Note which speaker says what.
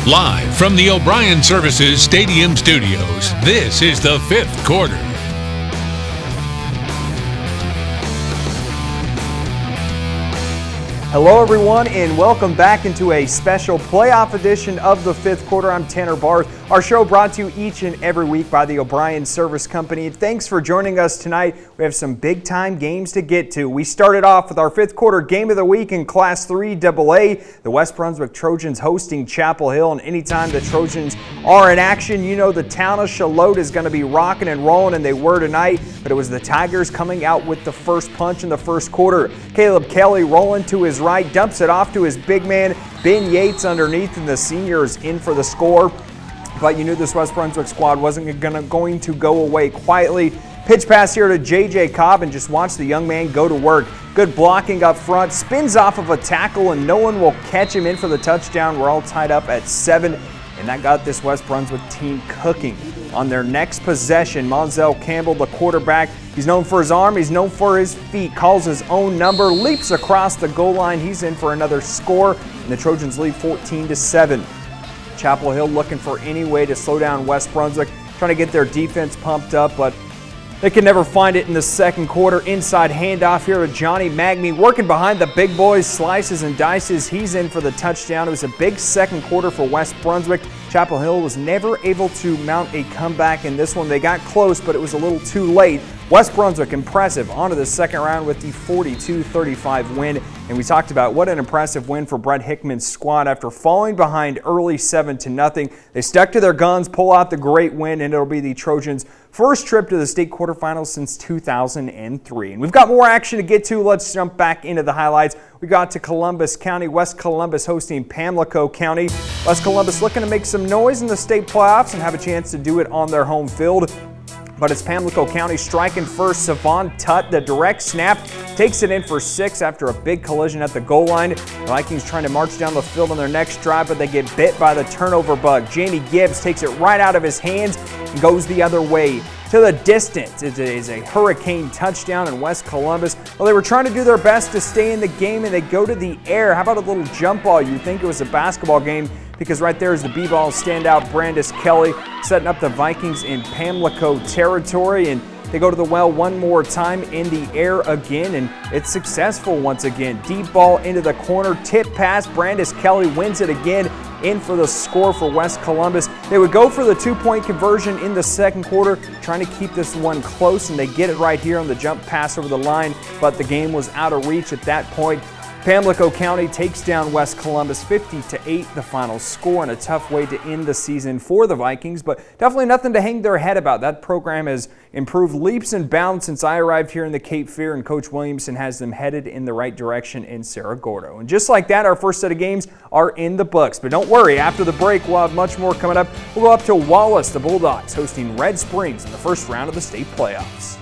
Speaker 1: Live from the O'Brien Services Stadium Studios, this is the fifth quarter.
Speaker 2: Hello everyone and welcome back into a special playoff edition of the fifth quarter. I'm Tanner Barth. Our show brought to you each and every week by the O'Brien Service Company. Thanks for joining us tonight. We have some big time games to get to. We started off with our fifth quarter game of the week in Class 3 AA. The West Brunswick Trojans hosting Chapel Hill, and anytime the Trojans are in action, you know the town of Charlotte is going to be rocking and rolling, and they were tonight. But it was the Tigers coming out with the first punch in the first quarter. Caleb Kelly rolling to his right, dumps it off to his big man, Ben Yates underneath, and the senior is in for the score. But you knew this West Brunswick squad wasn't going to go away quietly. Pitch pass here to J.J. Cobb, and just watch the young man go to work. Good blocking up front, spins off of a tackle, and no one will catch him in for the touchdown. We're all tied up at 7, and that got this West Brunswick team cooking. On their next possession, Monzel Campbell, the quarterback, he's known for his arm, he's known for his feet, calls his own number, leaps across the goal line. He's in for another score, and the Trojans lead 14-7. Chapel Hill looking for any way to slow down West Brunswick, trying to get their defense pumped up, but they can never find it in the second quarter. Inside handoff here to Johnny Magmy, working behind the big boys, slices and dices. He's in for the touchdown. It was a big second quarter for West Brunswick. Chapel Hill was never able to mount a comeback in this one. They got close, but it was a little too late. West Brunswick impressive onto the second round with the 42-35 win. And we talked about what an impressive win for Brett Hickman's squad after falling behind early 7-0. They stuck to their guns, pull out the great win, and it'll be the Trojans' first trip to the state quarterfinals since 2003. And we've got more action to get to. Let's jump back into the highlights. We got to Columbus County. West Columbus hosting Pamlico County. West Columbus looking to make some noise in the state playoffs and have a chance to do it on their home field. But it's Pamlico County striking first. Savon Tutt, the direct snap, takes it in for 6 after a big collision at the goal line. The Vikings trying to march down the field on their next drive, but they get bit by the turnover bug. Jamie Gibbs takes it right out of his hands and goes the other way to the distance. It is a hurricane touchdown in West Columbus. Well, they were trying to do their best to stay in the game, and they go to the air. How about a little jump ball? You'd think it was a basketball game, because right there is the B-ball standout, Brandis Kelly, setting up the Vikings in Pamlico territory. And they go to the well one more time in the air again, and it's successful once again. Deep ball into the corner, tip pass, Brandis Kelly wins it again, in for the score for West Columbus. They would go for the 2-point conversion in the second quarter, trying to keep this one close, and they get it right here on the jump pass over the line, but the game was out of reach at that point. Pamlico County takes down West Columbus 50-8, the final score, and a tough way to end the season for the Vikings, but definitely nothing to hang their head about. That program has improved leaps and bounds since I arrived here in the Cape Fear, and Coach Williamson has them headed in the right direction in Cerro Gordo. And just like that, our first set of games are in the books. But don't worry, after the break, we'll have much more coming up. We'll go up to Wallace, the Bulldogs, hosting Red Springs in the first round of the state playoffs.